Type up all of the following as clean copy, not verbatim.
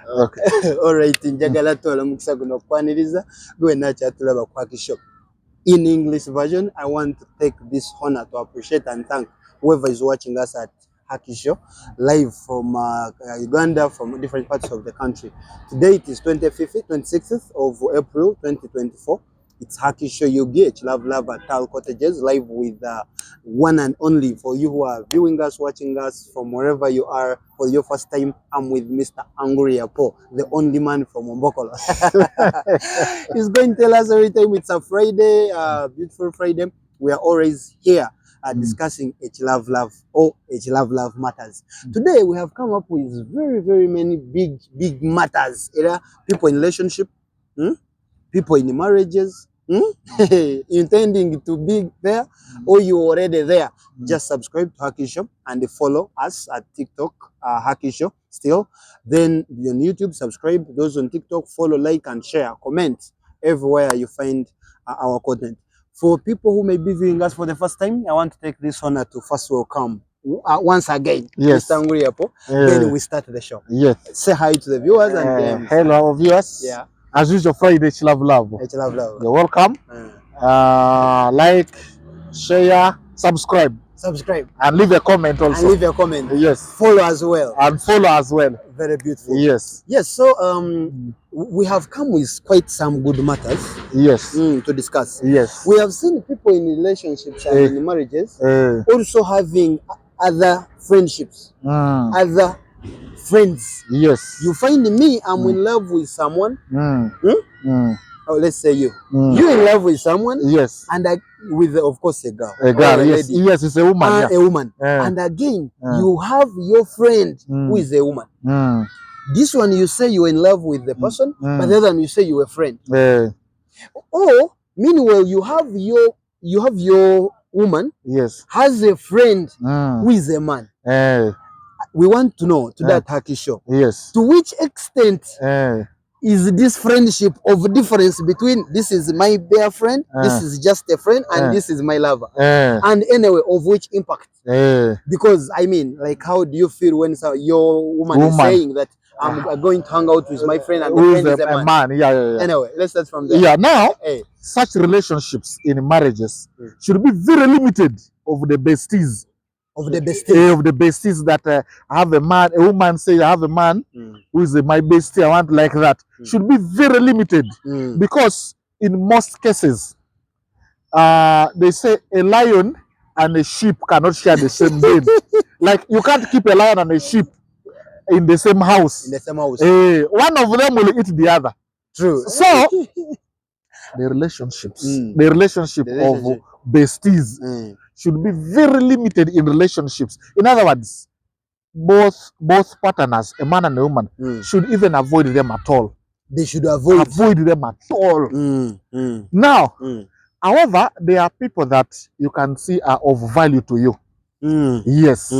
Okay. All right. Njagala tola mukisa guno kwaniriza gwe nacha tulaba kwa kisho. In English version, I want to take this honor to appreciate and thank whoever is watching us at Haki Show live from Uganda, from different parts of the country. Today it is 26th of April 2024. It's Haki Show UGH Love at Tal Cottages, live with one and only, for you who are viewing us, watching us from wherever you are for your first time. I'm with Mr. Angry Apo, the only man from Mbokolo. He's going to tell us every time it's a Friday, beautiful Friday. We are always here discussing H Love matters. Today we have come up with very many big matters. Either people in relationship, people in marriages, intending to be there, or you already there. Just subscribe to Haki Show and follow us at TikTok, Haki Show still. Then on YouTube, subscribe. Those on TikTok, follow, like, and share, comment everywhere you find our content. For people who may be viewing us for the first time, I want to take this honor to first welcome once again, yes, Mr. Nguriapo. Then we start the show. Yes. Say hi to the viewers and hello our viewers. Yeah. As usual, Friday, H Love. H Love. You're welcome. Like, share, subscribe, and leave a comment also. Yes. Follow as well. Very beautiful. Yes. So we have come with quite some good matters. Yes. To discuss. Yes. We have seen people in relationships and in marriages also having other friendships, other friends. Yes. You find me, I'm in love with someone. Oh, let's say you in love with someone. Yes. And with of course a girl. Yes. Lady. Yes, it's a woman. A woman. And again, you have your friend who is a woman. This one you say you're in love with the person, but the other one you say you're a friend. Or meanwhile you have your woman. Yes. Has a friend who is a man. We want to know to that Haki Show. Yes. To which extent is this friendship of difference between this is my bare friend, this is just a friend, and this is my lover? And anyway, of which impact? Because I mean, like, how do you feel when your woman is saying that I'm going to hang out with my friend and the friend is a man? Yeah. Anyway, let's start from there. Yeah, now, such relationships in marriages should be very limited of the besties. Of the besties that have a man, a woman say I have a man who is my bestie, I want like that. Should be very limited because in most cases, they say a lion and a sheep cannot share the same bed. Like you can't keep a lion and a sheep in the same house. One of them will eat the other. True. So the relationship of besties should be very limited in relationships. In other words, both partners, a man and a woman, should even avoid them at all. They should avoid them at all. Now, however, there are people that you can see are of value to you. Yes.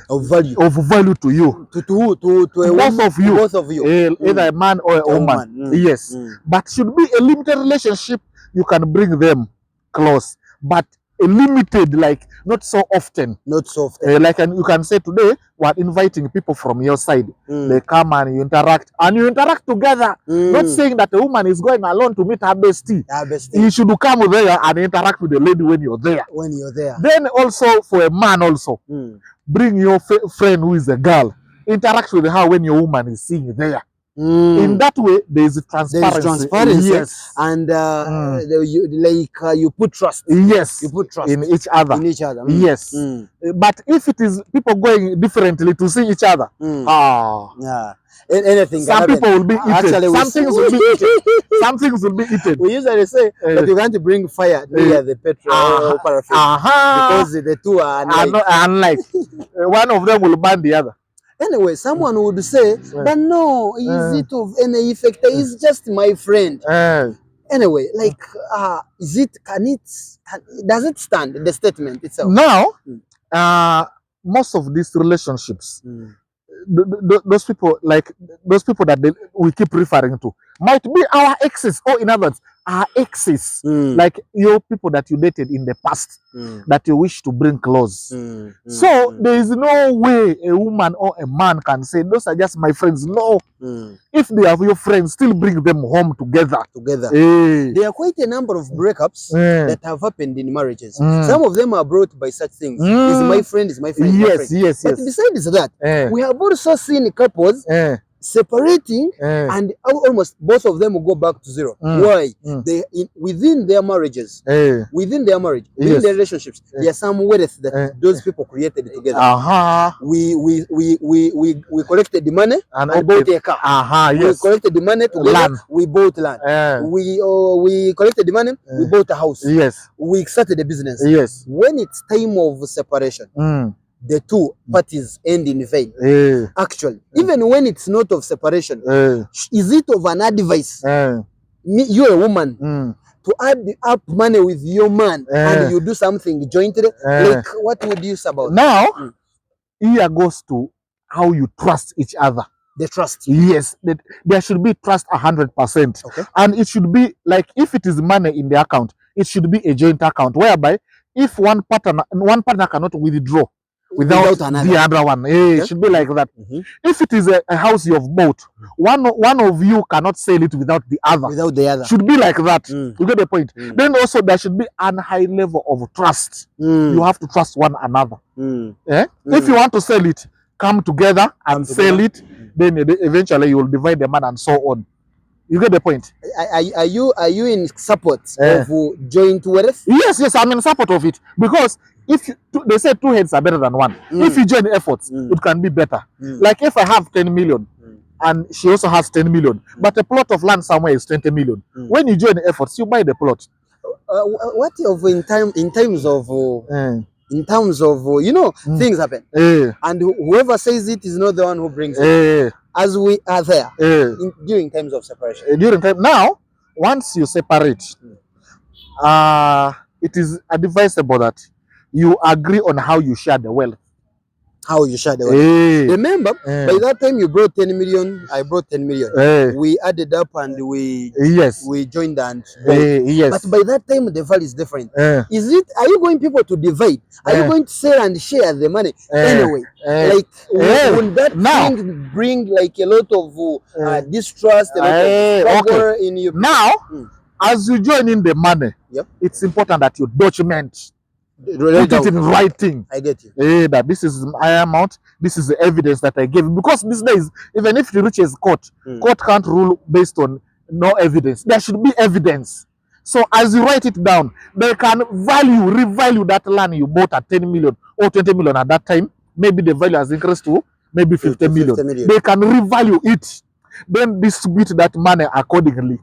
Of value to you. To both of you. Either a man or a woman. Yes. But should be a limited relationship. You can bring them close. But limited, like not so often. Like you can say today we're inviting people from your side. They come and you interact together. Not saying that a woman is going alone to meet her bestie. You should come there and interact with the lady when you're there. Then also for a man also, bring your friend who is a girl. Interact with her when your woman is seeing there. In that way, there is transparency. Yes. And you put trust. Yes. You put trust in each other. Yes. But if it is people going differently to see each other, anything. Some people will be eaten. Some things will be eaten. Some things will be eaten. We usually say that you want to bring fire near the petrol paraffin because the two are unlike. One of them will burn the other. Anyway, someone would say, but no, is it of any effect? It's just my friend. Anyway, like, does it stand, the statement itself? Now, most of these relationships, those people that we keep referring to, might be our exes, or in other words, are exes, like your people that you dated in the past, that you wish to bring close. So there is no way a woman or a man can say those are just my friends. No, if they are your friends, still bring them home together. There are quite a number of breakups that have happened in marriages. Some of them are brought by such things. Is my friend, is my friend. Yes. But besides that, we have also seen couples separating and almost both of them will go back to zero. Why? They within their marriages, within their relationships, there are some wealth that those people created together. We collected the money and bought a car. We collected the money together. We bought land. We collected the money. We bought a house. We started a business. When it's time of separation, the two parties end in vain. Actually, even when it's not of separation, is it of an advice? You're a woman to add up money with your man and you do something jointly. Like, what would you say about now? Here goes to how you trust each other. The trust. Yes, there should be trust 100%. Okay. And it should be like, if it is money in the account, it should be a joint account, whereby if one partner cannot withdraw without the other one. It should be like that. If it is a house you have bought, one of you cannot sell it without the other. Should be like that. You get the point. Then also there should be a high level of trust. You have to trust one another. If you want to sell it, come together and sell it. Then eventually you will divide the money and so on. You get the point. Are you in support of joint wealth? Yes, I'm in support of it, because if they say two heads are better than one. If you join efforts, it can be better. Like if I have 10 million and she also has 10 million, but a plot of land somewhere is 20 million. When you join efforts, you buy the plot. What of in terms of things happen, and whoever says it is not the one who brings it. As we are there during times of separation. Now, once you separate, it is advisable that you agree on how you share the wealth. Remember, by that time you brought 10 million, I brought 10 million. We added up and we joined and but by that time the value is different. Are you going people to divide? Are you going to sell and share the money anyway? Like will that thing bring like a lot of distrust, a lot of struggle in you? Now, as you join in the money, it's important that you document. Put it in writing. I get you. That this is my amount, this is the evidence that I gave. Because these days, even if it reaches court, court can't rule based on no evidence. There should be evidence. So as you write it down, they can revalue that land you bought at 10 million or 20 million at that time. Maybe the value has increased to maybe 50 million. They can revalue it. Then distribute that money accordingly,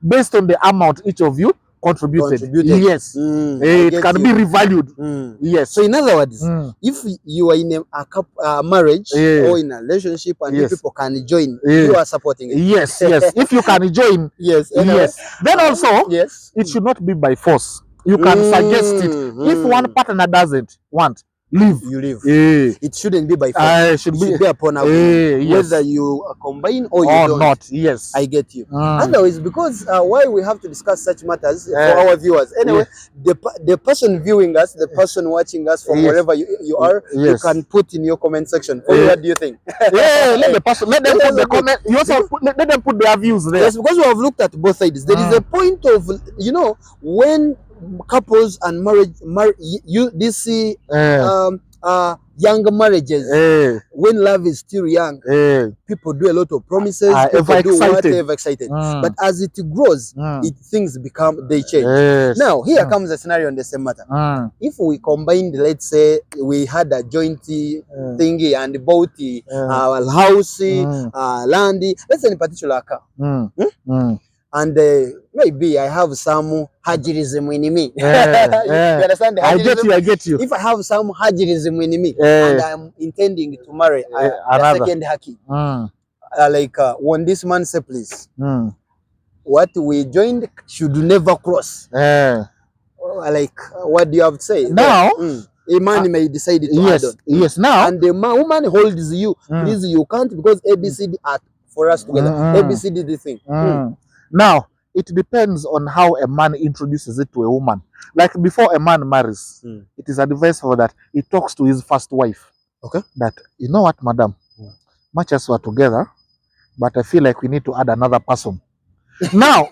based on the amount each of you contributed. Yes. It can be revalued. Yes. So in other words, if you are in a marriage or in a relationship and you people can join, you are supporting it. Yes. If you can join, then also it should not be by force. You can suggest it. If one partner doesn't want, leave. You leave. It shouldn't be by force. It should be upon agreement, whether you combine or you don't. Not. Yes, I get you. Otherwise, because why we have to discuss such matters for our viewers. Anyway, the person viewing us, the person watching us from wherever you are, you can put in your comment section. What do you think? Let them put the comment. You also let them put their views there. Yes, because we have looked at both sides. There is a point of when couples and young marriages, when love is still young, people do a lot of promises, people do whatever excited. But as it grows, things they change. Now, here comes a scenario on the same matter. If we combined, let's say, we had a joint thingy and bought a house, land, let's say in particular a car. And maybe I have some hajirism in me. You understand the hajirism? I get you. If I have some hajirism in me and I'm intending to marry a second haki, when this man say, please, what we joined should never cross. What do you have to say? Now, a man may decide to add on. Yes, now. And the woman holds you. Please, you can't, because ABCD are for us together. ABCD this thing. Now, it depends on how a man introduces it to a woman. Like before a man marries, it is advisable that he talks to his first wife. Okay. That, you know what, madam, much as we're together, but I feel like we need to add another person. Now,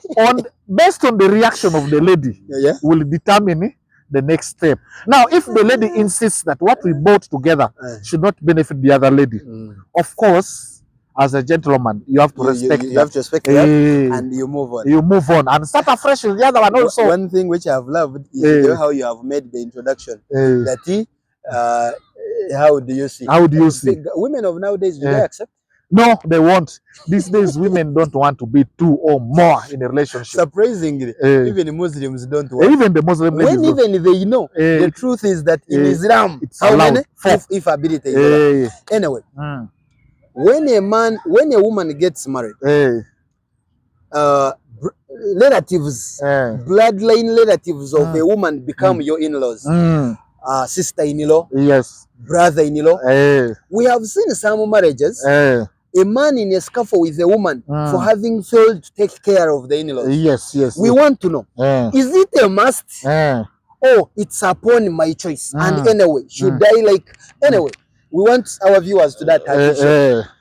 based on the reaction of the lady, will determine the next step. Now, if the lady insists that what we bought together should not benefit the other lady, of course, as a gentleman, you have to respect you have to respect that, and you move on. You move on and start afresh with the other one also. One thing which I have loved is how you have made the introduction. That how do you see? How do you see? Women of nowadays, do they accept? No, they won't. These days, women don't want to be 2 or more in a relationship. Surprisingly, even Muslims don't want. Even the Muslim when even they know, the truth is that in Islam, it's allowed. If ability is allowed. Anyway, when a woman gets married, relatives, bloodline relatives of a woman become your in-laws. Sister-in-law, brother-in-law. We have seen some marriages. A man in a scuffle with a woman for having failed to take care of the in-laws. Yes. We want to know, is it a must? Or it's upon my choice? And anyway, should I anyway, we want our viewers to that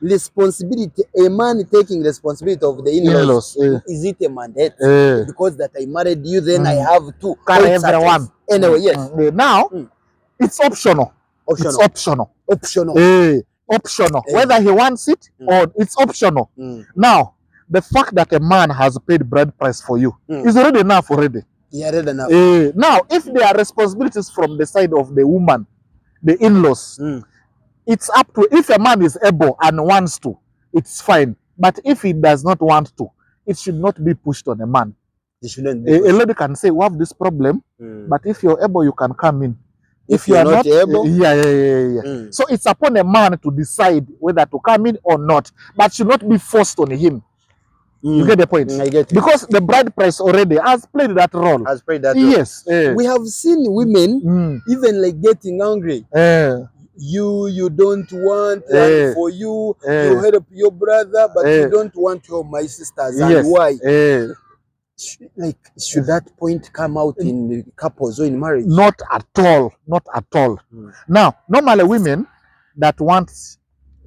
responsibility, a man taking responsibility of the in-laws. Is it a mandate? Because that I married you, then I have to carry everyone. Anyway, yes. Now, it's optional. It's optional. Optional. Whether he wants it or it's optional. Now, the fact that a man has paid bride price for you is already enough already. Enough. Now, if there are responsibilities from the side of the woman, the in-laws, it's up to, if a man is able and wants to, it's fine. But if he does not want to, it should not be pushed on a man. It shouldn't be pushed. A lady can say, we have this problem, but if you're able, you can come in. If you are not able, so it's upon a man to decide whether to come in or not, but should not be forced on him. You get the point? I get it. Because the bride price already has played that role. Yes. We have seen women even getting angry. You don't want, and for you help your brother, but you don't want to help my sisters. And why? Should that point come out in the couples or in marriage? Not at all. Not at all. Now, normally women that want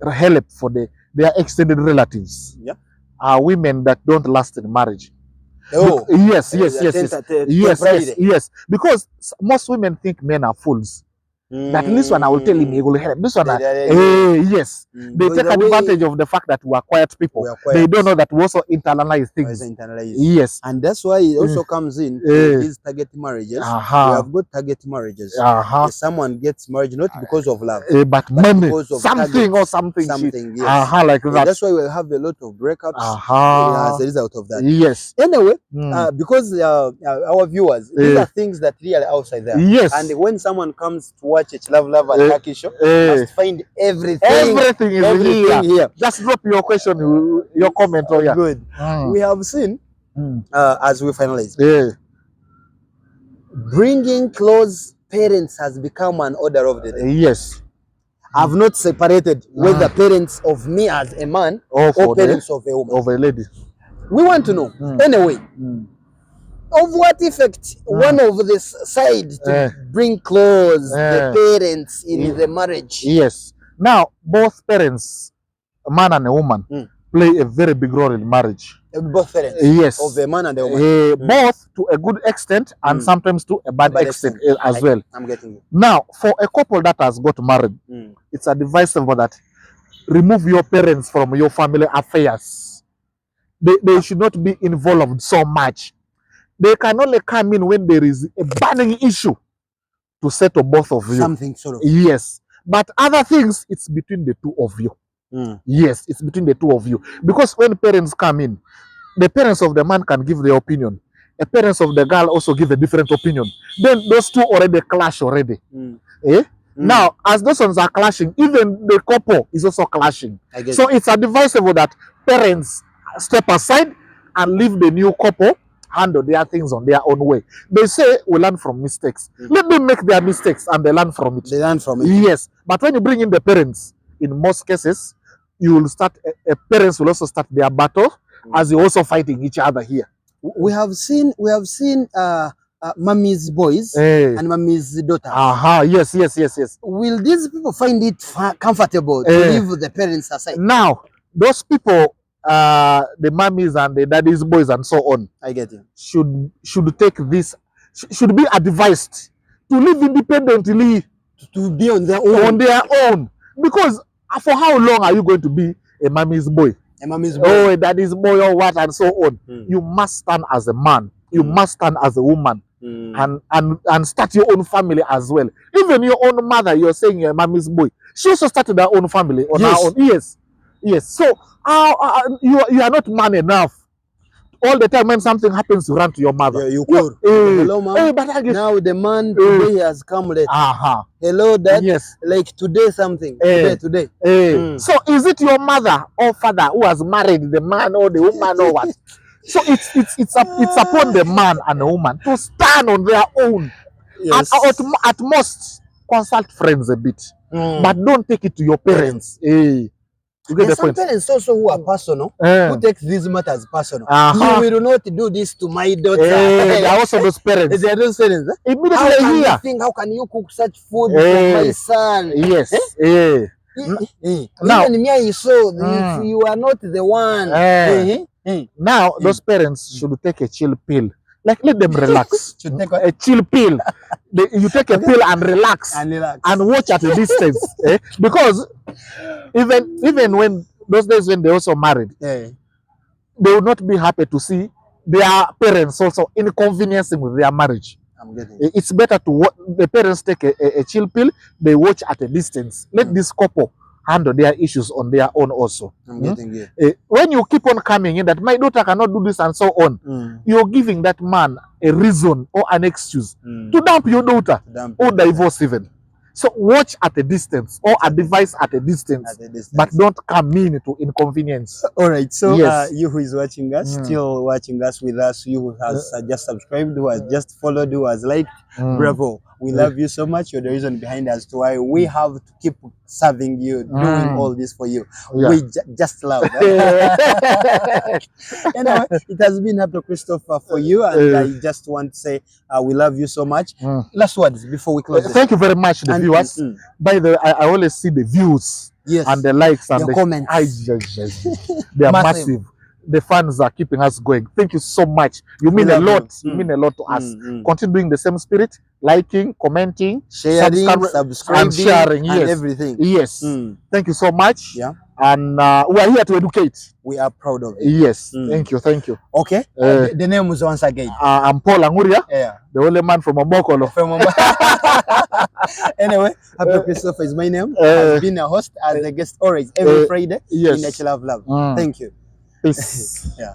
help for their extended relatives are women that don't last in marriage. Yes. Because most women think men are fools. That this one I will tell him he will help. This one, yes. They take advantage of the fact that we are quiet people. They don't know that we also internalize things. Yes. And that's why it also comes in these target marriages. We have got target marriages. If someone gets married not because of love, but money, something or something. Yes. Like that. That's why we have a lot of breakups as a result of that. Yes. Anyway, because our viewers, these are things that really are outside there. Yes. And when someone comes to watch a Love and Turkey show, must find everything. Everything is here. Just drop your question, your comment. Good. We have seen, as we finalize, bringing close parents has become an order of the day. Yes. I've not separated whether parents of me as a man or parents of a woman. Of a lady. We want to know. Anyway, of what effect one of the side to bring close the parents in the marriage? Yes. Now, both parents, a man and a woman, play a very big role in marriage. Both parents? Yes. Of a man and a woman? Both to a good extent and sometimes to a bad extent as well. I'm getting it. Now, for a couple that has got married, it's advisable that remove your parents from your family affairs. They should not be involved so much. They can only come in when there is a burning issue to settle both of you. Something sort of. Yes. But other things, it's between the two of you. Yes, it's between the two of you. Because when parents come in, the parents of the man can give their opinion. The parents of the girl also give a different opinion. Then those two already clash already. Now, as those ones are clashing, even the couple is also clashing. So it's advisable that parents step aside and leave the new couple handle their things on their own way. They say we learn from mistakes. Let them make their mistakes and they learn from it. They learn from it. Yes. But when you bring in the parents, in most cases, you will start, parents will also start their battle as you're also fighting each other here. we have seen mommy's boys and mommy's daughters. Yes. Will these people find it comfortable to leave the parents aside? Now, those people, the mummies and the daddy's boys and so on, I get you. Should take this, should be advised to live independently, to be on their own. Because for how long are you going to be a mommy's boy? A mommy's boy. Oh, a daddy's boy or what and so on. You must stand as a man. You must stand as a woman. And start your own family as well. Even your own mother, you're saying you're a mommy's boy. She also started her own family on her own. Yes. So you are not man enough. All the time when something happens, you run to your mother. You call. Hello, mom. But again, now the man today has come late. Hello, dad. Yes. Like today something. Today. So is it your mother or father who has married the man or the woman or what? So it's upon the man and the woman to stand on their own. Yes. And at most consult friends a bit, but don't take it to your parents. You get the some point? Parents also who are personal, who take these matters personal. You will not do this to my daughter. They are also those parents. They are those parents. Immediately how can you cook such food for my son? Yes. Now, even me, I saw if you are not the one. Now, those parents should take a chill pill. Like, let them relax. Should take what? A chill pill. You take a pill and relax. And watch at a distance. Because even when those days when they also married, they will not be happy to see their parents also inconveniencing with their marriage. I'm getting it. It's better to the parents take a chill pill. They watch at a distance. Let this couple handle their issues on their own also. I'm getting it. When you keep on coming in that my daughter cannot do this and so on, you're giving that man a reason or an excuse to dump your daughter or divorce even. So watch at a distance or advise at a distance, but don't come in to inconvenience. All right. So you who is watching us, still watching us with us, you who has just subscribed, who has just followed, who has liked, bravo. We love you so much. You're the reason behind as to why we have to keep serving you, doing all this for you. We just love that. Anyway, it has been Happy Christopher for you, and I just want to say we love you so much. Last words before we close. Thank you very much, the viewers. By the way, I always see the views and the likes and the comments. They are massive. The fans are keeping us going. Thank you so much. You mean a lot. You mean a lot to us. Continue doing the same spirit, liking, commenting, sharing, subscribing, and sharing. And everything. Yes. Thank you so much. Yeah. And we are here to educate. We are proud of it. Yes. Thank you. Okay. The name was once again. I'm Paul Anguria. The only man from Omokolo. Anyway, Happy Christopher is my name. I've been a host as a guest always every Friday in Nature Love. Thank you. Peace. Yeah.